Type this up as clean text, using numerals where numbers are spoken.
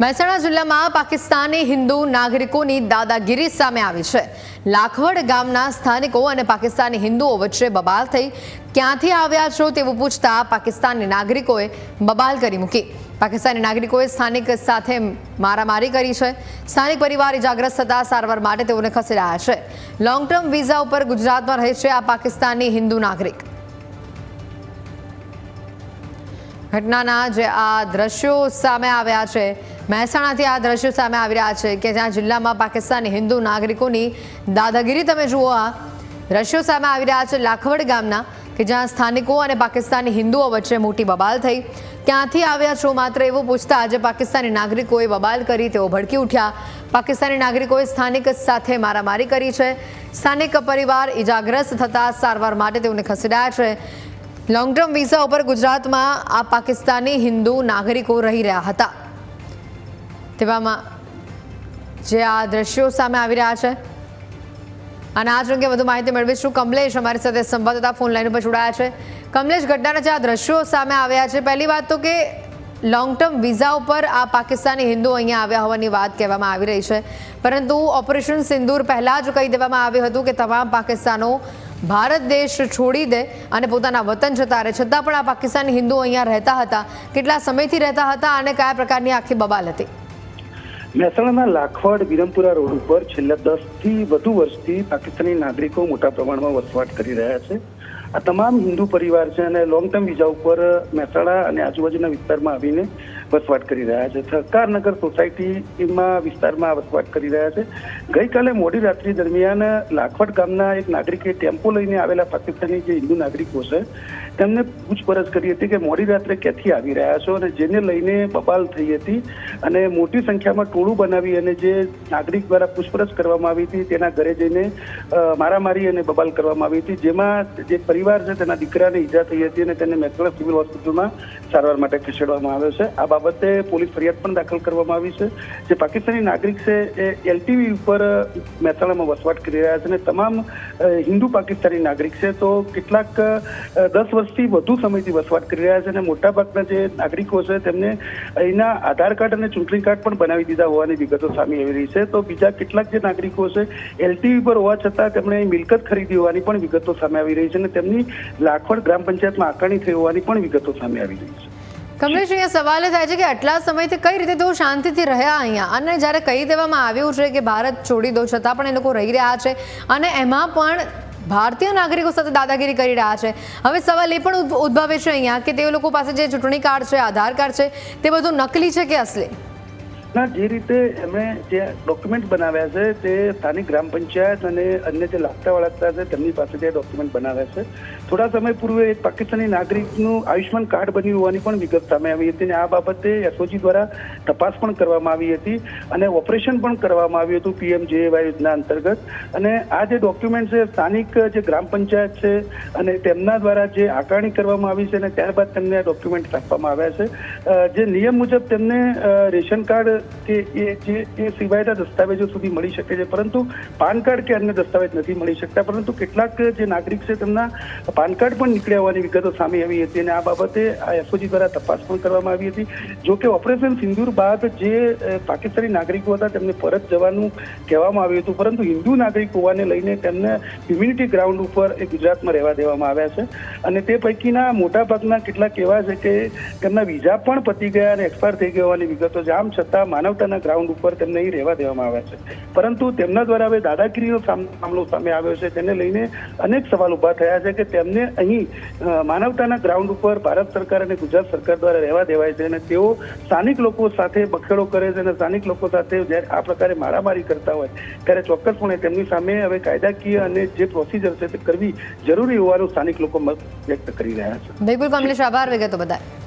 મહેસાણા જિલ્લામાં પાકિસ્તાની હિન્દુ નાગરિકોની દાદાગીરી સામે આવી છે। લાખવડ ગામના સ્થાનિકો અને પાકિસ્તાની હિન્દુઓ વચ્ચે બબાલ થઈ। ક્યાંથી આવ્યા છો તેવું પૂછતા પાકિસ્તાની નાગરિકોએ બબાલ કરી મૂકી। પાકિસ્તાની નાગરિકોએ સ્થાનિક સાથે મારામારી કરી છે। સ્થાનિક પરિવાર ઇજાગ્રસ્ત થતા સારવાર માટે તેઓને ખસેડાયા છે। લોંગ ટર્મ વિઝા ઉપર ગુજરાતમાં રહે છે આ પાકિસ્તાની હિન્દુ નાગરિક। ઘટનાના જે આ દ્રશ્યો સામે આવ્યા છે, મહેસાણાથી આ દ્રશ્યો સામે આવી રહ્યા છે કે જ્યાં જિલ્લામાં પાકિસ્તાની હિન્દુ નાગરિકોની દાદાગીરી તમે જુઓ। આ દ્રશ્યો સામે આવી રહ્યા છે લાખવડ ગામના કે જ્યાં સ્થાનિકો અને પાકિસ્તાની હિન્દુઓ વચ્ચે મોટી બબાલ થઈ। ક્યાંથી આવ્યા છો માત્ર એવું પૂછતા આજે પાકિસ્તાની નાગરિકોએ બબાલ કરી તેઓ ભડકી ઉઠ્યા। પાકિસ્તાની નાગરિકોએ સ્થાનિક સાથે મારામારી કરી છે। સ્થાનિક પરિવાર ઇજાગ્રસ્ત થતા સારવાર માટે તેઓને ખસેડાયા છે। લોંગ ટર્મ વિઝા ઉપર ગુજરાતમાં આ પાકિસ્તાની હિન્દુ નાગરિકો રહી રહ્યા હતા। તેવામાં જે આ દ્રશ્યો સામે આવી રહ્યા છે અને આ જ અંગે વધુ માહિતી મેળવીશું। કમલેશ અમારી સાથે સંવાદદાતા ફોન લાઈન ઉપર જોડાયા છે। કમલેશ, ઘટનાના જે આ દ્રશ્યો સામે આવ્યા છે, પહેલી વાત તો કે લોંગ ટર્મ વિઝા ઉપર આ પાકિસ્તાની હિન્દુ અહીંયા આવ્યા હોવાની વાત કહેવામાં આવી રહી છે, પરંતુ ઓપરેશન સિંદૂર પહેલાં જ કહી દેવામાં આવ્યું હતું કે તમામ પાકિસ્તાનો ભારત દેશ છોડી દે અને પોતાના વતન જતા રહે, છતાં પણ આ પાકિસ્તાની હિન્દુઓ અહીંયા રહેતા હતા। કેટલા સમયથી રહેતા હતા અને કયા પ્રકારની આખી બબાલ હતી? મહેસાણાના લાખવડ વિરમપુરા રોડ ઉપર છેલ્લા 10 થી વધુ વર્ષથી પાકિસ્તાની નાગરિકો મોટા પ્રમાણમાં વસવાટ કરી રહ્યા છે। આ તમામ હિન્દુ પરિવાર છે અને લોંગ ટર્મ વિઝા ઉપર મહેસાણા અને આજુબાજુના વિસ્તારમાં આવીને વસવાટ કરી રહ્યા છે। સહકારનગર સોસાયટીમાં વિસ્તારમાં વસવાટ કરી રહ્યા છે। ગઈકાલે મોડી રાત્રિ દરમિયાન લાખવડ ગામના એક નાગરિકે ટેમ્પો લઈને આવેલા પાકિસ્તાની જે હિન્દુ નાગરિકો છે તેમને પૂછપરછ કરી હતી કે મોડી રાત્રે ક્યાંથી આવી રહ્યા છો, અને જેને લઈને બબાલ થઈ હતી અને મોટી સંખ્યામાં ટોળું બનાવી અને જે નાગરિક દ્વારા પૂછપરછ કરવામાં આવી હતી તેના ઘરે જઈને મારામારી અને બબાલ કરવામાં આવી હતી, જેમાં જે પરિવાર છે તેના દીકરાને ઈજા થઈ હતી અને તેને મહેસાણા સિવિલ હોસ્પિટલમાં સારવાર માટે ખસેડવામાં આવ્યો છે। આ બાબતે પોલીસ ફરિયાદ પણ દાખલ કરવામાં આવી છે। જે પાકિસ્તાની નાગરિક છે એ LTV ઉપર મહેસાણામાં વસવાટ કરી રહ્યા છે અને તમામ હિન્દુ પાકિસ્તાની નાગરિક છે, તો કેટલાક 10 વર્ષથી વધુ સમયથી વસવાટ કરી રહ્યા છે અને મોટાભાગના જે નાગરિકો છે તેમને અહીંના આધાર કાર્ડ અને ચૂંટણી કાર્ડ પણ બનાવી દીધા હોવાની વિગતો સામે આવી રહી છે। તો બીજા કેટલાક જે નાગરિકો છે LTV પર હોવા છતાં તેમણે મિલકત ખરીદી હોવાની પણ વિગતો સામે આવી રહી છે અને તેમની લાખવડ ગ્રામ પંચાયતમાં આકારણી થઈ હોવાની પણ વિગતો સામે આવી રહી છે। કમલેશ, અહીંયા સવાલ થાય છે કે આટલા સમયથી કઈ રીતે તેઓ શાંતિથી રહ્યા અહીંયા, અને જ્યારે કહી દેવામાં આવ્યું છે કે ભારત છોડી દો છતાં પણ એ લોકો રહી રહ્યા છે અને એમાં પણ ભારતીય નાગરિકો સાથે દાદાગીરી કરી રહ્યા છે। હવે સવાલ એ પણ ઉદ્ભવે છે અહીંયા કે તે લોકો પાસે જે ચૂંટણી કાર્ડ છે, આધાર કાર્ડ છે, તે બધું નકલી છે કે અસલી? ના, જે રીતે એમણે જે ડોક્યુમેન્ટ બનાવ્યા છે તે સ્થાનિક ગ્રામ પંચાયત અને અન્ય જે લાગતા વળગતા છે તેમની પાસેથી આ ડોક્યુમેન્ટ બનાવ્યા છે। થોડા સમય પૂર્વે એક પાકિસ્તાની નાગરિકનું આયુષ્માન કાર્ડ બન્યું હોવાની પણ વિગત સામે આવી હતી અને આ બાબતે SOG દ્વારા તપાસ પણ કરવામાં આવી હતી અને ઓપરેશન પણ કરવામાં આવ્યું હતું PMJY યોજના અંતર્ગત। અને આ જે ડોક્યુમેન્ટ છે સ્થાનિક જે ગ્રામ પંચાયત છે અને તેમના દ્વારા જે આકારણી કરવામાં આવી છે અને ત્યારબાદ તેમને આ ડોક્યુમેન્ટ આપવામાં આવ્યા છે। જે નિયમ મુજબ તેમને રેશન કાર્ડ કે એ સિવાયના દસ્તાવેજો સુધી મળી શકે છે, પરંતુ પાન કાર્ડ કે અન્ય દસ્તાવેજ નથી મળી શકતા। પરંતુ કેટલાક જે નાગરિક છે તેમના પાન કાર્ડ પણ નીકળ્યા હોવાની વિગતો સામે આવી હતી અને આ બાબતે આ SOG દ્વારા તપાસ પણ કરવામાં આવી હતી। જો કે ઓપરેશન સિંદૂર બાદ જે પાકિસ્તાની નાગરિકો હતા તેમને પરત જવાનું કહેવામાં આવ્યું હતું, પરંતુ હિન્દુ નાગરિક હોવાને લઈને તેમને ઇમ્યુનિટી ગ્રાઉન્ડ ઉપર એ ગુજરાતમાં રહેવા દેવામાં આવ્યા છે અને તે પૈકીના મોટાભાગના કેટલાક એવા છે કે તેમના વિઝા પણ પતી ગયા અને એક્સપાયર થઈ ગયા હોવાની વિગતો છે। આમ છતાં માનવતાના ગ્રાઉન્ડ ઉપર તેમને અહીં રહેવા દેવામાં આવ્યા છે, પરંતુ તેમના દ્વારા હવે દાદાગીરીનો મામલો સામે આવ્યો છે, તેને લઈને અનેક સવાલ ઉભા થયા છે કે તેમને અહીં માનવતાના ગ્રાઉન્ડ ઉપર ભારત સરકાર અને ગુજરાત સરકાર દ્વારા રહેવા દેવાય છે અને તેઓ સ્થાનિક લોકો સાથે બખેડો કરે છે અને સ્થાનિક લોકો સાથે જ્યારે આ પ્રકારે મારામારી કરતા હોય ત્યારે ચોક્કસપણે તેમની સામે હવે કાયદાકીય અને જે પ્રોસિજર છે તે કરવી જરૂરી હોવાનું સ્થાનિક લોકો મત વ્યક્ત કરી રહ્યા છે। બિલકુલ કમલેશ, આભાર વિગતો બધાય।